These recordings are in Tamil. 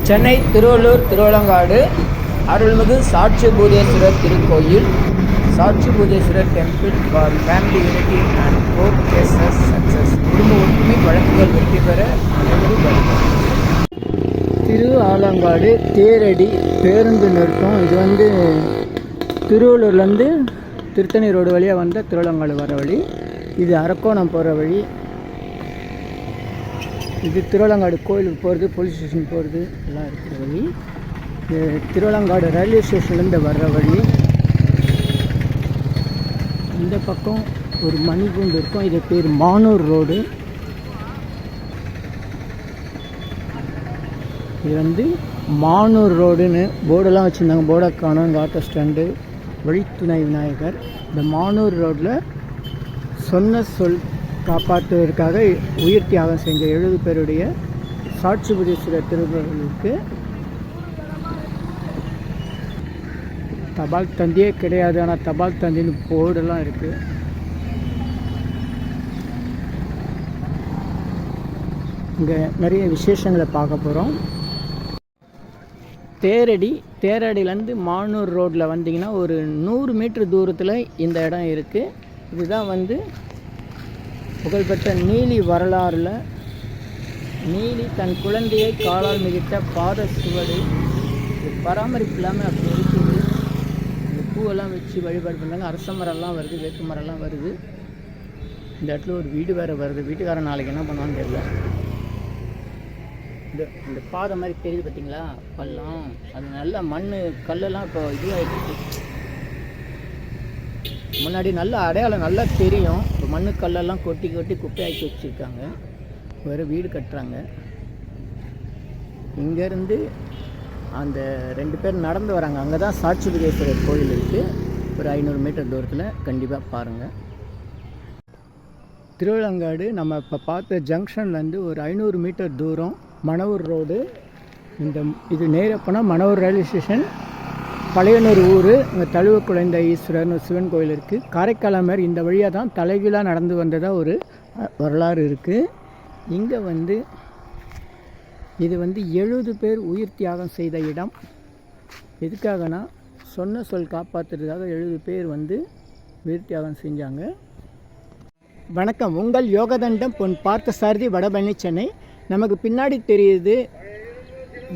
சென்னை திருவள்ளூர் திருவலங்காடு அருள்மிகு சாட்சிபூதேஸ்வரர் திருக்கோயில். Sakshibhootheswarar temple for family unity and court cases success. குடும்ப ஒற்றுமை வழக்குகள் வெற்றி பெற திருவாலங்காடு தேரடி பேருந்து நிறுத்தம். இது திருவள்ளூர்லேருந்து திருத்தணி ரோடு வழியாக வந்த திருவலங்காடு வர வழி. இது அரக்கோணம் போகிற வழி. இது திருவலங்காடு கோயிலுக்கு போகிறது, போலீஸ் ஸ்டேஷன் போகிறது எல்லாம் இருக்கிற வழி. இது திருவலங்காடு ரயில்வே ஸ்டேஷன்லேருந்து வர்ற வழி. இந்த பக்கம் ஒரு மணிக்கூண்டு இருக்கும். இது பேர் மானூர் ரோடு. இது மானூர் ரோடுன்னு போர்டெல்லாம் வச்சுருந்தாங்க. போர்டை காணும். இங்கே ஆட்டோ ஸ்டாண்டு, வழித்துணை விநாயகர். இந்த மானூர் ரோட்டில் சொன்ன சொல் காப்பாற்றுவதற்காக உயிர் தியாகம் செஞ்ச 70 பேருடைய சாட்சிபூதேஸ்வரர் திருக்கோயிலுக்கு தபால் தந்தியே கிடையாது. ஆனால் தபால் தந்தின்னு போர்டெல்லாம் இருக்குது. இங்கே நிறைய விசேஷங்களை பார்க்க போகிறோம். தேரடியிலேருந்து மானூர் ரோட்டில் வந்தீங்கன்னா ஒரு 100 மீட்டர் தூரத்தில் இந்த இடம் இருக்குது. இதுதான் புகழ்பெற்ற நீலி வரலாறில் நீலி தன் குழந்தையை காலால் மிதித்த பாத சுவடு. இது பராமரிப்பு இல்லாமல் அப்படி இருக்குது. இந்த பூவெல்லாம் வச்சு வழிபாடு பண்ணுறாங்க. அரச மரம்லாம் வருது, வேப்ப மரம்லாம் வருது. இந்த இடத்துல ஒரு வீடு வேறு வருது. வீட்டுக்காரன் நாளைக்கு என்ன பண்ணுவான்னு தெரியல. இந்த பாதை மாதிரி தெரியுது பார்த்தீங்களா, பள்ளம். அது நல்லா மண் கல்லெல்லாம் இப்போ இதுவாகிட்டு. முன்னாடி நல்ல அடையாளம் நல்லா தெரியும். இப்போ மண்ணு கல்லெல்லாம் கொட்டி குப்பையாக்கி வச்சுருக்காங்க. வேறு வீடு கட்டுறாங்க. இங்கேருந்து அந்த 2 பேர் நடந்து வராங்க. அங்கே தான் சாட்சிபூதேஸ்வரர் கோயில் இருக்குது. ஒரு 500 மீட்டர் தூரத்தில். கண்டிப்பாக பாருங்கள். திருவலங்காடு நம்ம இப்போ பார்த்த ஜங்ஷன்லேருந்து ஒரு 500 மீட்டர் தூரம் மணவூர் ரோடு. இது நேராக போனால் மணவூர் ரயில்வே ஸ்டேஷன். பழையனூர் ஊர். இங்கே தழுவ குழந்தை ஈஸ்வரர்னு சிவன் கோயில் இருக்குது. காரைக்கால் மாதிரி இந்த வழியாக தான் தலைகீழாக நடந்து வந்ததாக ஒரு வரலாறு இருக்குது. இங்கே இது 70 பேர் உயிர் தியாகம் செய்த இடம். எதுக்காகனா சொன்ன சொல் காப்பாற்றுறதுக்காக 70 பேர் உயிர் தியாகம் செஞ்சாங்க. வணக்கம். உங்கள் யோகதண்டம் பொன் பார்த்தசாரதி, வடபழனி, சென்னை. நமக்கு பின்னாடி தெரியுது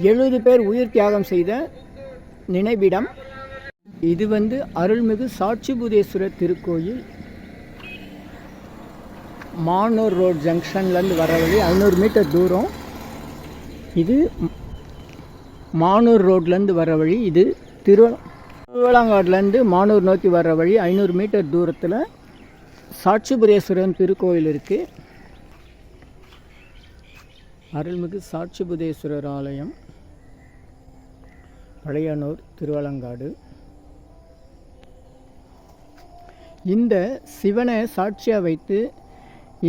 70 பேர் உயிர் தியாகம் செய்த நினைவிடம். இது அருள்மிகு சாட்சிபூதேஸ்வரர் திருக்கோயில். மானூர் ரோட் ஜங்ஷன்லேருந்து வர வழி 500 மீட்டர் தூரம். இது மானூர் ரோட்லேருந்து வர வழி. இது திருவலங்காடுலேருந்து மானூர் நோக்கி வர வழி. 500 மீட்டர் தூரத்தில் சாட்சிபூதேஸ்வரன் திருக்கோயில் இருக்குது. அருள்மிகு சாட்சிபூதேஸ்வரர் ஆலயம், பழையனூர், திருவலங்காடு. இந்த சிவனை சாட்சியாக வைத்து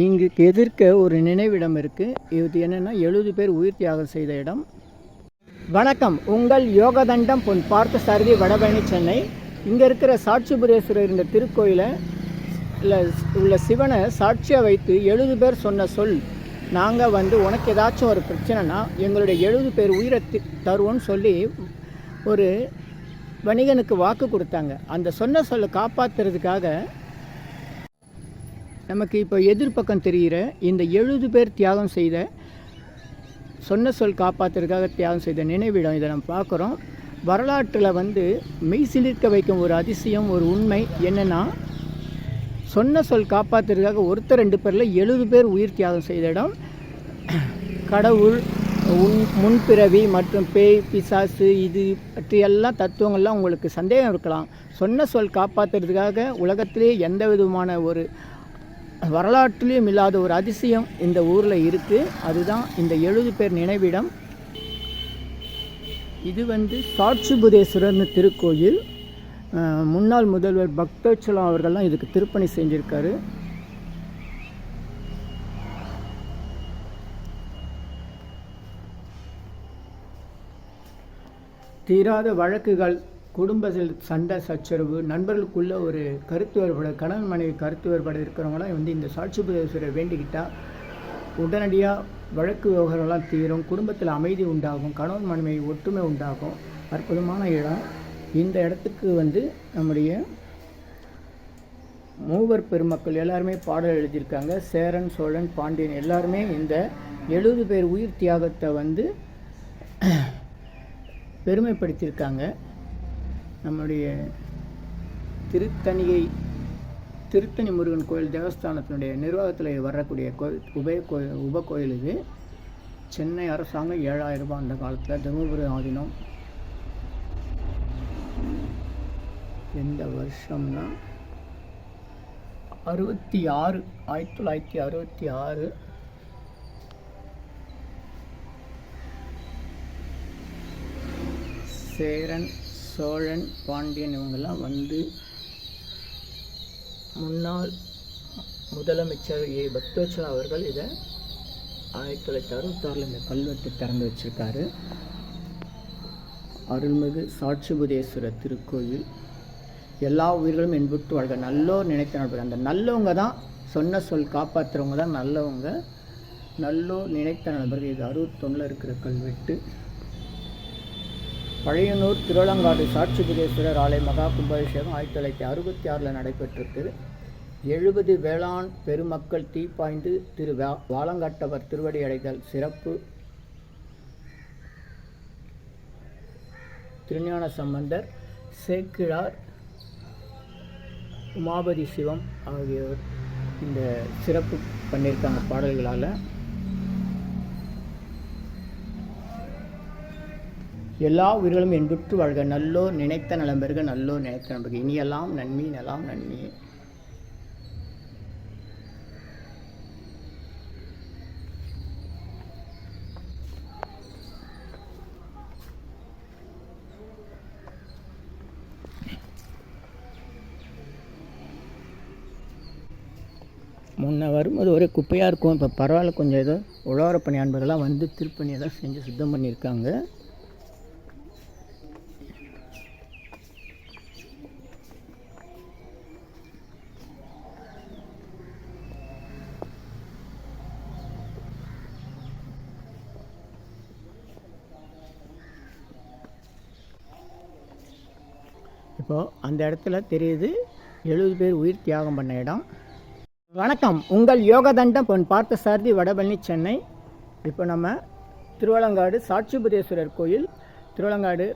இங்கு எதிர்க்க ஒரு நினைவிடம் இருக்குது. இது என்னென்னா 70 பேர் உயிர் தியாகம் செய்த இடம். வணக்கம். உங்கள் யோகதண்டம் பொன் பார்த்தசாரதி, வடபழனி, சென்னை. இங்கே இருக்கிற சாட்சிபூதேஸ்வரர் இந்த திருக்கோயிலை உள்ள சிவனை சாட்சியாக வைத்து 70 பேர் சொன்ன சொல், நாங்கள் உனக்கு ஏதாச்சும் ஒரு பிரச்சனைனா எங்களுடைய 70 பேர் உயிரை தருவோன்னு சொல்லி ஒரு வணிகனுக்கு வாக்கு கொடுத்தாங்க. அந்த சொன்ன சொல்லை காப்பாற்றுறதுக்காக நமக்கு இப்போ எதிர்பக்கம் தெரிகிற இந்த 70 பேர் தியாகம் செய்த சொன்ன சொல் காப்பாற்றுறதுக்காக தியாகம் செய்த நினைவிடம். இதை நம்ம பார்க்குறோம். வரலாற்றில் மெய் சிலிர்க்க வைக்கும் ஒரு அதிசயம், ஒரு உண்மை என்னென்னா, சொன்ன சொல் காப்பாற்றுறதுக்காக ஒருத்தர் 2 பேரில் 70 பேர் உயிர் தியாகம் செய்த இடம். கடவுள், முன்பிறவி மற்றும் பேய், பிசாசு இது பற்றியெல்லாம் தத்துவங்கள்லாம் உங்களுக்கு சந்தேகம் இருக்கலாம். சொன்ன சொல் காப்பாற்றுறதுக்காக உலகத்திலே எந்த விதமான ஒரு வரலாற்றிலையும் இல்லாத ஒரு அதிசயம் இந்த ஊரில் இருக்குது. அதுதான் இந்த 70 பேர் நினைவிடம். இது சாட்சிபூதேஸ்வரர்னு திருக்கோயில். முன்னாள் முதல்வர் பக்தவத்சலம் அவர்கள்லாம் இதுக்கு திருப்பணி செஞ்சுருக்காரு. தீராத வழக்குகள், குடும்ப சண்டை சச்சரவு, நண்பர்களுக்குள்ள ஒரு கருத்து வேறுபாடு, கணவன் மனைவி கருத்து வேறுபாடு இருக்கிறவங்களாம் இந்த சாட்சிபூதேஸ்வரரை வேண்டிக்கிட்டால் உடனடியாக வழக்கு விவகாரம்லாம் தீரும், குடும்பத்தில் அமைதி உண்டாகும், கணவன் மனைவி ஒற்றுமை உண்டாகும். அற்புதமான இடம். இந்த இடத்துக்கு வந்து நம்முடைய மூவர் பெருமக்கள் எல்லாருமே பாடல் எழுதியிருக்காங்க. சேரன், சோழன், பாண்டியன் எல்லாருமே இந்த 70 பேர் உயிர் தியாகத்தை வந்து பெருமைப்படுத்தியிருக்காங்க. நம்முடைய திருத்தணி முருகன் கோயில் தேவஸ்தானத்தினுடைய நிர்வாகத்தில் வரக்கூடிய கோயில் உப கோயில் இது. சென்னை அரசாங்கம் 7000 ரூபாய் அந்த காலத்தில். தருமபுரி ஆதீனம் எந்த வருஷம்னா 1966. சேரன், சோழன், பாண்டியன் இவங்கெல்லாம் வந்து முன்னாள் முதலமைச்சர் பக்தவத்சலா அவர்கள் இதை 1966 இந்த கல்வெட்டு திறந்து வச்சிருக்காரு. அருள்மிகு சாட்சிபுதேஸ்வரர் திருக்கோயில். எல்லா உயிர்களும் என்புற்று வாழ்க, நல்லோர் நினைத்த நண்பர்கள். அந்த நல்லவங்க தான், சொன்ன சொல் காப்பாற்றுறவங்க தான் நல்லவங்க. நல்லோர் நினைத்த நண்பர்கள். இது 61 இருக்கிற கல்வெட்டு. பழையனூர் திருவலங்காடு சாட்சிபுதேஸ்வரர் ஆலய மகா கும்பாபிஷேகம் 1966 நடைபெற்றிருக்கு. 70 வேளாண் பெருமக்கள் தீப்பாய்ந்து வாலங்காட்டவர் திருவடி அடைதல் சிறப்பு. திருஞான சம்பந்தர், சேக்கிழார், உமாபதி சிவம் ஆகியோர் இந்த சிறப்பு பண்ணியிருக்காங்க பாடல்களால். எல்லா உயிர்களும் என்புற்று வாழ்க, நல்லோர் நினைத்த நலம்பெறுக, நல்லோர் நினைத்த நலம்பெறுக, இனியெல்லாம் நன்மை நலாம் நன்மையே. முன்ன வரும்போது ஒரே குப்பையாக இருக்கும். இப்போ பரவாயில்ல, கொஞ்சம் ஏதோ உழவர பணி அன்பர்கள்லாம் வந்து திருப்பணியெல்லாம் செஞ்சு சுத்தம் பண்ணியிருக்காங்க. இப்போது அந்த இடத்துல தெரியுது 70 பேர் உயிர் தியாகம் பண்ண இடம். வணக்கம், உங்கள் யோகதண்டம் பொன் பார்த்தசாரதி, வடபழனி, சென்னை. இப்போ நம்ம திருவலங்காடு சாட்சிபுதேஸ்வரர் கோயில், திருவலங்காடு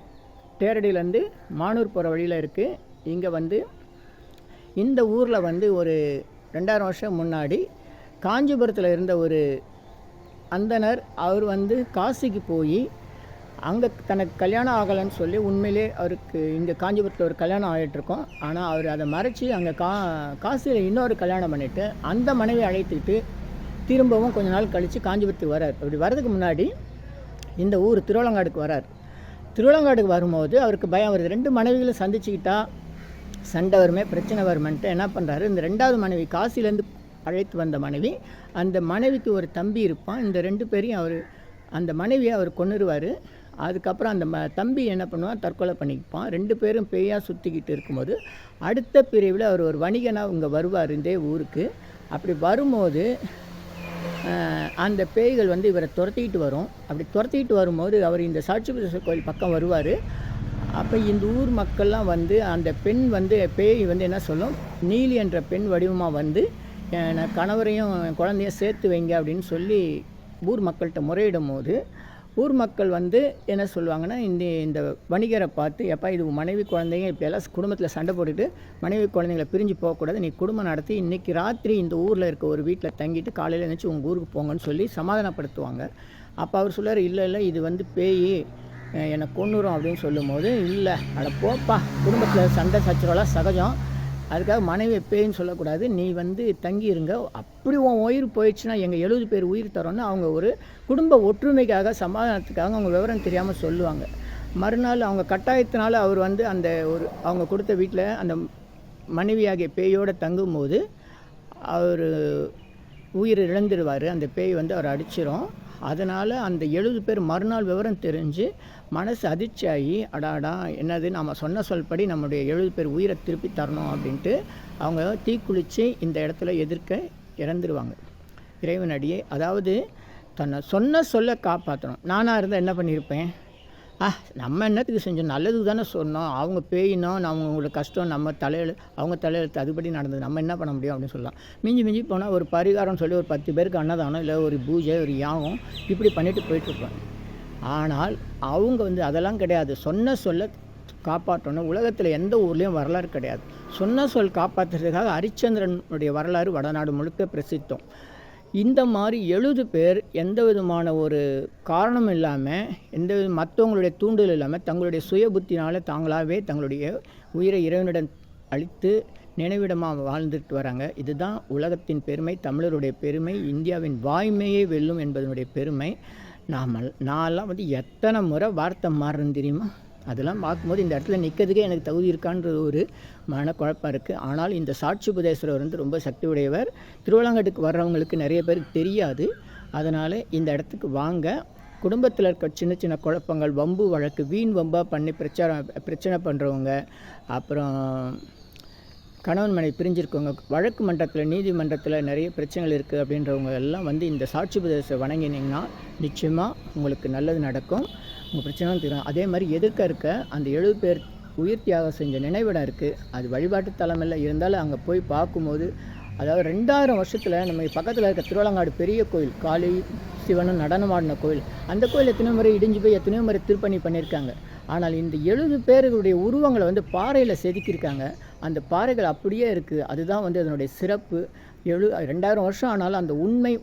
தேரடியிலேருந்து மானூர் போகிற வழியில் இருக்குது. இங்கே வந்து இந்த ஊரில் வந்து ஒரு 2000 வருஷம் முன்னாடி காஞ்சிபுரத்தில் இருந்த ஒரு அந்தனர், அவர் வந்து காசிக்கு போய் அங்கே தனக்கு கல்யாணம் ஆகலைன்னு சொல்லி, உண்மையிலே அவருக்கு இங்கே காஞ்சிபுரத்தில் ஒரு கல்யாணம் ஆகிட்டுருக்கோம். ஆனால் அவர் அதை மறைச்சி அங்கே காசியில் இன்னொரு கல்யாணம் பண்ணிவிட்டு அந்த மனைவி அழைத்துக்கிட்டு திரும்பவும் கொஞ்ச நாள் கழித்து காஞ்சிபுரத்துக்கு வரார். அப்படி வர்றதுக்கு முன்னாடி இந்த ஊர் திருவலங்காடுக்கு வரார். திருவலங்காடுக்கு வரும்போது அவருக்கு பயம் வருது. 2 மனைவிகளை சந்திச்சுக்கிட்டா சண்டை வருமே, பிரச்சனை வருமென்ட்டு என்ன பண்ணுறாரு, இந்த 2வது மனைவி காசிலேருந்து அழைத்து வந்த மனைவி, அந்த மனைவிக்கு ஒரு தம்பி இருப்பான். இந்த 2 பேரையும் அந்த மனைவியை அவர் கொன்னுருவார். அதுக்கப்புறம் அந்த தம்பி என்ன பண்ணுவான், தற்கொலை பண்ணிப்பான். 2 பேரும் பேயாக சுற்றிக்கிட்டு இருக்கும்போது அடுத்த பிரிவில் அவர் ஒரு வணிகனாக இங்கே வருவார் இந்த ஊருக்கு. அப்படி வரும்போது அந்த பேய்கள் வந்து இவரை துரத்திக்கிட்டு வரும். அப்படி துரத்திக்கிட்டு வரும்போது அவர் இந்த சாட்சிபுதேஸ்வரர் கோயில் பக்கம் வருவார். அப்போ இந்த ஊர் மக்கள்லாம் வந்து அந்த பெண் வந்து பேய் வந்து என்ன சொல்லும், நீலி என்ற பெண் வடிவமாக வந்து கணவரையும் குழந்தையும் சேர்த்து வைங்க அப்படின்னு சொல்லி ஊர் மக்கள்கிட்ட முறையிடும் போது ஊர் மக்கள் வந்து என்ன சொல்லுவாங்கன்னா, இந்த வணிகரை பார்த்து, எப்பா இது மனைவி குழந்தைங்க இப்படியெல்லாம் குடும்பத்தில் சண்டை போட்டுட்டு மனைவி குழந்தைங்களை பிரிஞ்சு போகக்கூடாது, நீ குடும்பம் நடத்தி இன்றைக்கி ராத்திரி இந்த ஊரில் இருக்க ஒரு வீட்டில் தங்கிட்டு காலையில் எழுந்திரிச்சு உங்கள் ஊருக்கு போங்கன்னு சொல்லி சமாதானப்படுத்துவாங்க. அப்போ அவர் சொல்கிறார், இல்லை இது வந்து பேய் என்னை கொன்னுரும் அப்படின்னு சொல்லும்போது, இல்லை அட போப்பா, குடும்பத்தில் சண்டை சச்சரவெல்லாம் சகஜம், அதுக்காக மனைவி பேயின்னு சொல்லக்கூடாது, நீ வந்து தங்கியிருங்க, அப்படி உன் உயிர் போயிடுச்சுன்னா எங்கள் 70 பேர் உயிர் தரோன்னு அவங்க ஒரு குடும்ப ஒற்றுமைக்காக சமாதானத்துக்காக அவங்க விவரம் தெரியாமல் சொல்லுவாங்க. மறுநாள் அவங்க கட்டாயத்தினால அவர் வந்து அந்த அவங்க கொடுத்த வீட்டில் அந்த மனைவியாகிய பேயோடு தங்கும்போது அவர் உயிர் இழந்துடுவார். அந்த பேய் வந்து அவர் அடிச்சிடும். அதனால் அந்த 70 பேர் மறுநாள் விவரம் தெரிஞ்சு மனசு அதிர்ச்சியாகி, அடாடா என்னது, நம்ம சொன்ன சொல்படி நம்முடைய 70 பேர் உயிரை திருப்பி தரணும் அப்படின்ட்டு அவங்க தீக்குளித்து இந்த இடத்துல எதிர்க்க இறந்துடுவாங்க. இறைவனடியே, அதாவது தன்னை சொன்ன சொல்ல காப்பாற்றணும். நானாக இருந்தால் என்ன பண்ணியிருப்பேன், நம்ம என்னத்துக்கு செஞ்சோம், நல்லதுக்கு தானே சொன்னோம், அவங்க பேயினோம், நம்ம அவங்களோட கஷ்டம் நம்ம அவங்க தலையெழுத்து அதுபடி நடந்தது, நம்ம என்ன பண்ண முடியும் அப்படின்னு சொல்லலாம். மிஞ்சி போனால் ஒரு பரிகாரம்னு சொல்லி ஒரு 10 பேருக்கு அன்னதானம், இல்லை ஒரு பூஜை, ஒரு யாகம் இப்படி பண்ணிவிட்டு போயிட்டுருப்பேன். ஆனால் அவங்க அதெல்லாம் கிடையாது. சொன்ன சொல்ல காப்பாற்றணும். உலகத்தில் எந்த ஊர்லேயும் வரலாறு கிடையாது. சொன்ன சொல் காப்பாற்றுறதுக்காக ஹரிச்சந்திரனுடைய வரலாறு வடநாடு முழுக்க பிரசித்தம். இந்த மாதிரி 70 பேர் எந்த விதமான ஒரு காரணம் இல்லாமல், மற்றவங்களுடைய தூண்டல் இல்லாமல், தங்களுடைய சுய புத்தினால் தாங்களாகவே தங்களுடைய உயிரை இறைவனிடம் அளித்து நினைவிடமாக வாழ்ந்துட்டு வராங்க. இதுதான் உலகத்தின் பெருமை, தமிழருடைய பெருமை, இந்தியாவின் வாய்மையே வெல்லும் என்பதனுடைய பெருமை. நான்லாம் எத்தனை முறை வார்த்தை மாறுறேன்னு தெரியுமா? அதெல்லாம் பார்க்கும்போது இந்த இடத்துல நிற்கிறதுக்கே எனக்கு தகுதி இருக்கான்றது ஒரு மனக்குழப்பம் இருக்குது. ஆனால் இந்த சாட்சி உபதேஸ்வரர் ரொம்ப சக்தி உடையவர். திருவலங்காட்டுக்கு வர்றவங்களுக்கு நிறைய பேருக்கு தெரியாது. அதனால் இந்த இடத்துக்கு வாங்க. குடும்பத்தில் இருக்க சின்ன குழப்பங்கள், வம்பு வழக்கு, வீண் வம்பாக பண்ணி பிரச்சனை பண்ணுறவங்க, அப்புறம் கணவன் மனைவி பிரிஞ்சிருக்கவங்க, வழக்கு மன்றத்தில் நீதிமன்றத்தில் நிறைய பிரச்சனைகள் இருக்குது அப்படின்றவங்க எல்லாம் இந்த சாட்சி உபதேசத்தை வணங்கினீங்கன்னா நிச்சயமாக உங்களுக்கு நல்லது நடக்கும். உங்கள் பிரச்சனை தீரும். அதே மாதிரி எதிர்க்க இருக்க அந்த 70 பேர் உயிர் தியாகம் செஞ்ச நினைவிடம் இருக்குது. அது வழிபாட்டு தலமில்லை, இருந்தாலும் அங்கே போய் பார்க்கும்போது, அதாவது 2000 வருஷத்தில் நம்ம பக்கத்தில் இருக்க திருவலங்காடு பெரிய கோயில், காளி சிவனும் நடனமாடின கோயில், அந்த கோயில் எத்தனையோ முறை இடிஞ்சு போய் எத்தனையோ முறை திருப்பணி பண்ணியிருக்காங்க. ஆனால் இந்த 70 பேர்களுடைய உருவங்களை பாறையில் செதுக்கியிருக்காங்க. அந்த பாறைகள் அப்படியே இருக்குது. அதுதான் அதனுடைய சிறப்பு. 2000 வருஷம் ஆனாலும் அந்த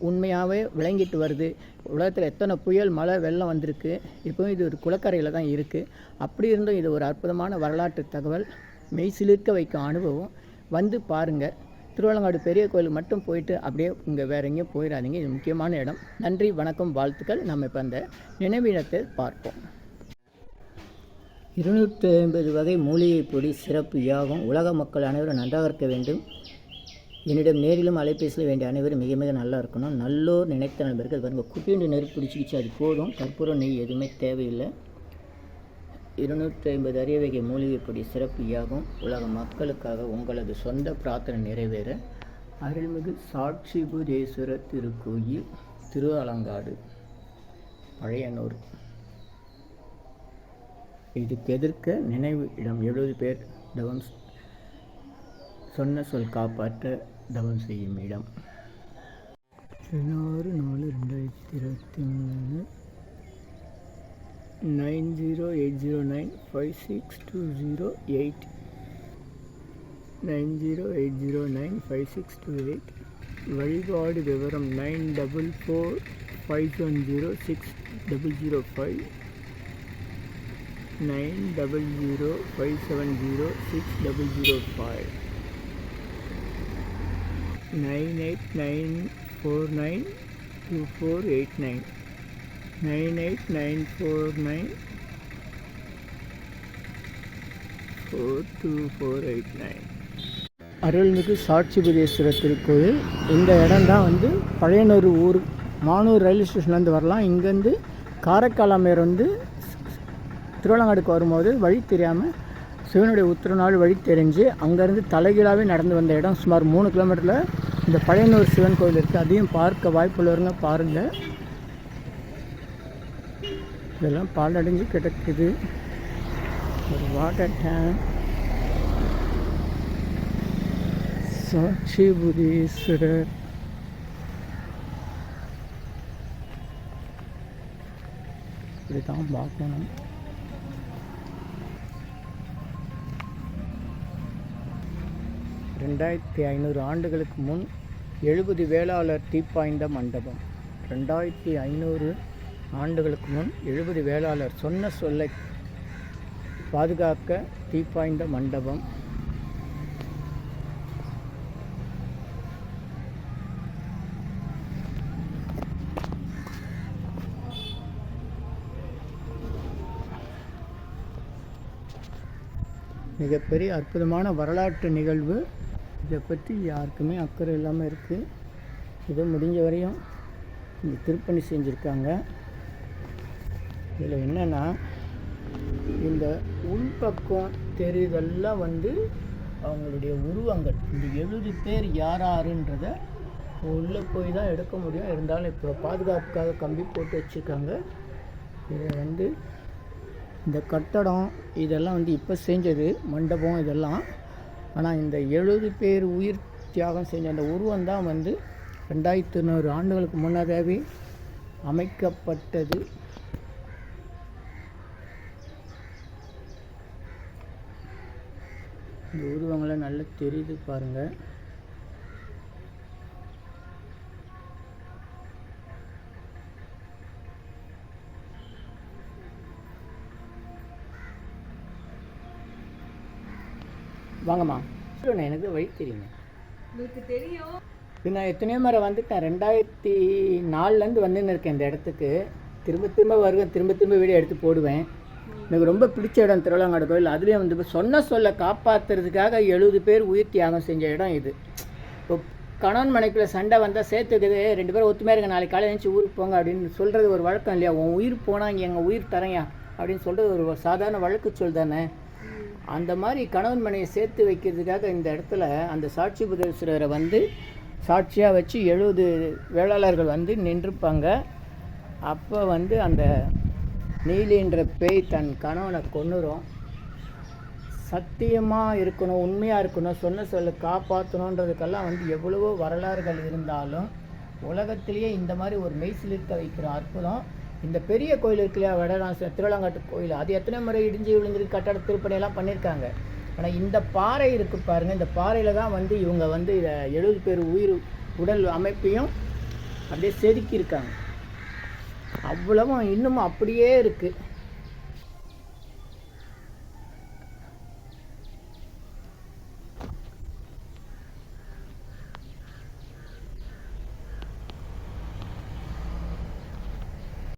உண்மையாகவே விளங்கிட்டு வருது. உலகத்தில் எத்தனை புயல், மழை, வெள்ளம் வந்திருக்கு, இப்போவும் இது ஒரு குளக்கரையில் தான் இருக்குது. அப்படி இருந்தும் இது ஒரு அற்புதமான வரலாற்று தகவல், மெய் சிலிர்க்க வைக்கும் அனுபவம். பாருங்கள். திருவலங்காடு பெரிய கோயிலுக்கு மட்டும் போயிட்டு அப்படியே இங்கே வேறு எங்கேயும் போயிடாதீங்க. இது முக்கியமான இடம். நன்றி, வணக்கம், வாழ்த்துக்கள். நம்ம இப்போ அந்த நினைவிடத்தை பார்ப்போம். 250 வகை மூலிகை பொடி சிறப்பு யாகம். உலக மக்கள் அனைவரும் நன்றாக இருக்க வேண்டும். என்னிடம் நேரிலும் அலைபேசியில் வேண்டிய அனைவரும் மிக மிக நல்லா இருக்கணும். நல்லோர் நினைத்த நண்பர்கள் பாருங்கள், குட்டியுண்டு நெருப்பு பிடிச்சிக்கிச்சு, அது போதும். கற்பூரம், நெய் எதுவுமே தேவையில்லை. 250 அரிய வகை மூலிகை பொடி சிறப்பு யாகம். உலக மக்களுக்காக உங்களது சொந்த பிரார்த்தனை நிறைவேற அருள்மிகு சாட்சி புதேஸ்வரர் திருக்கோயில், திருவலங்காடு, பழையனூர். இதுக்கு எதிர்க்க நினைவு இடம். 70 பேர் தவம் சொன்ன சொல் காப்பாற்ற தவம் செய்யும் இடம். 16/4/2023 9080956208 9080956208. வழிபாடு விவரம் 9445106005 9005706005 98949248 9894942489. அருள்மிகு சாட்சி புதேஸ்வரர் திருக்கோயில். இந்த இடம் தான் பழையனூர் ஊர், மானூர் ரயில்வே ஸ்டேஷன்லேருந்து வரலாம். இங்கேருந்து காரைக்காலாமேர் திருவலங்காடுக்கு வரும்போது வழி தெரியாமல் சிவனுடைய உத்திரநாள் வழி தெரிஞ்சு அங்கேருந்து தலைகீழாகவே நடந்து வந்த இடம். சுமார் 3 கிலோமீட்டரில் இந்த பழையனூர் சிவன் கோயில் இருக்குது. அதையும் பார்க்க வாய்ப்புள்ளவருங்க பாருங்கள். இதெல்லாம் பாலடைஞ்சு கிடக்குது. ஒரு வாட்டர் டேங்க். சாட்சி புதீஸ்வரர் இப்படி தான் பார்க்கணும். 2500 ஆண்டுகளுக்கு முன் 70 வேளாளர் தீப்பாய்ந்த மண்டபம். 2500 ஆண்டுகளுக்கு முன் 70 வேளாளர் சொன்ன சொல்லை பாதுகாக்க தீப்பாய்ந்த மண்டபம். மிகப்பெரிய அற்புதமான வரலாற்று நிகழ்வு. இதை பற்றி யாருக்குமே அக்கறை இல்லாமல் இருக்குது. இதை முடிஞ்ச வரையும் இந்த திருப்பணி செஞ்சுருக்காங்க. இதில் என்னென்னா, இந்த உள்பக்கம் தெரிதெல்லாம் அவங்களுடைய உருவங்கள். இந்த 70 பேர் யாருன்றதை உள்ளே போய் தான் எடுக்க முடியும். இருந்தாலும் இப்போ பாதுகாப்புக்காக கம்பி போட்டு வச்சுருக்காங்க. இது வந்து இந்த கட்டடம் இதெல்லாம் வந்து இப்போ செஞ்சது, மண்டபம் இதெல்லாம். ஆனால் இந்த 70 பேர் உயிர் தியாகம் செஞ்ச அந்த உருவம் தான் வந்து 2500 ஆண்டுகளுக்கு முன்னதாகவே அமைக்கப்பட்டது. இந்த உருவங்களை நல்லா தெரியுது பாருங்கள். வாங்கம்மா, எனக்கு வழி தெரியுங்க. உங்களுக்கு தெரியும். நான் எத்தனையோ முறை வந்துட்டேன். 2004லேருந்து வந்துன்னு இருக்கேன் இந்த இடத்துக்கு. திரும்ப திரும்ப வருவேன், திரும்ப திரும்ப வீடியோ எடுத்து போடுவேன். எனக்கு ரொம்ப பிடிச்ச இடம் திருவிழாங்காடு கோயில். அதுலேயும் வந்து சொன்ன சொல்ல காப்பாற்றுறதுக்காக 70 பேர் உயிர் தியாகம் செஞ்ச இடம் இது. இப்போ கணவன் மனைக்குள்ள சண்டை வந்தால் சேர்த்துக்குது, 2 பேரும் ஒத்துமையாக இருக்க, நாளைக்கு காலையில் எழுந்துச்சி ஊருக்கு போங்க அப்படின்னு சொல்கிறது ஒரு வழக்கம் இல்லையா? உன் உயிர் போனால் இங்கே எங்கள் உயிர் தரையா அப்படின்னு சொல்கிறது ஒரு சாதாரண வழக்கு சொல் தானே. அந்த மாதிரி கணவன் மனையை சேர்த்து வைக்கிறதுக்காக இந்த இடத்துல அந்த சாட்சி புதேஸ்வரரை வந்து சாட்சியாக வச்சு 70 வேளாளர்கள் வந்து நின்றுப்பாங்க. அப்போ வந்து அந்த நீலின்ற பேய் தன் கணவனை கொன்னுரும். சத்தியமாக இருக்கணும், உண்மையாக இருக்கணும், சொன்ன சொல்ல காப்பாற்றணுன்றதுக்கெல்லாம் வந்து எவ்வளவோ வரலாறுகள் இருந்தாலும் உலகத்திலேயே இந்த மாதிரி ஒரு மெய்சிலிருக்க வைக்கிற அற்புதம் இந்த பெரிய கோயில் இருக்கு இல்லையா, திருவிழாங்காட்டு கோயில். அது எத்தனை முறை இடிஞ்சு விழுந்துருக்கு, கட்டட திருப்பணியெல்லாம் பண்ணியிருக்காங்க. ஆனால் இந்த பாறை இருக்குது பாருங்கள், இந்த பாறையில் தான் வந்து இவங்க வந்து இதை 70 பேர் உயிர் உடல் அமைப்பையும் அப்படியே செதுக்கியிருக்காங்க. அவ்வளவும் இன்னமும் அப்படியே இருக்குது.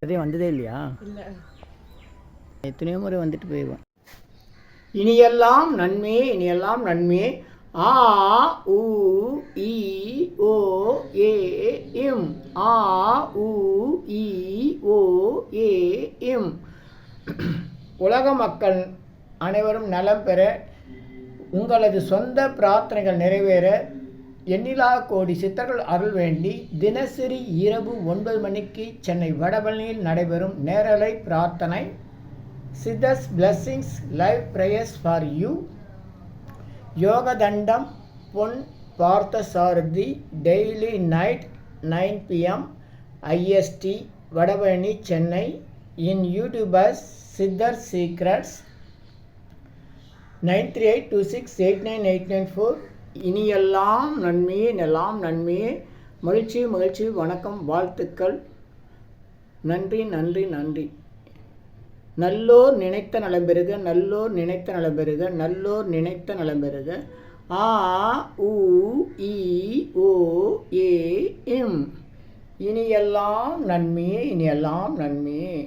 அதே வந்ததே இல்லையா? எத்தனையோ முறை வந்துட்டு போயிடுவேன். இனியெல்லாம் நன்மையே, இனியெல்லாம் நன்மையே. ஆ உ இ ஓ ஏ இம். ஆ உ இ ஓ ஏ இம். உலக மக்கள் அனைவரும் நலம் பெற, உங்களது சொந்த பிரார்த்தனைகள் நிறைவேற எண்ணிலா கோடி சித்தர்கள் அருள் வேண்டி தினசரி இரவு 9 மணிக்கு சென்னை வடபழனியில் நடைபெறும் நேரலை பிரார்த்தனை siddhars blessings live prayers for you. Yogathandam Pon Parthasarathy daily night 9 PM IST Vadapalani Chennai. In YouTubers siddhar secrets 9382689894. இனியெல்லாம் நன்மையே, எல்லாம் நன்மையே. மகிழ்ச்சி மகிழ்ச்சி. வணக்கம், வாழ்த்துக்கள். நன்றி நன்றி நன்றி. நல்லோர் நினைத்த நலம் பெறுக, நல்லோர் நினைத்த நலம் பெறுக, நல்லோர் நினைத்த நலம் பெறுக. ஆ உ இ ஓ ஏ இம். இனியெல்லாம் நன்மையே, இனியெல்லாம் நன்மையே.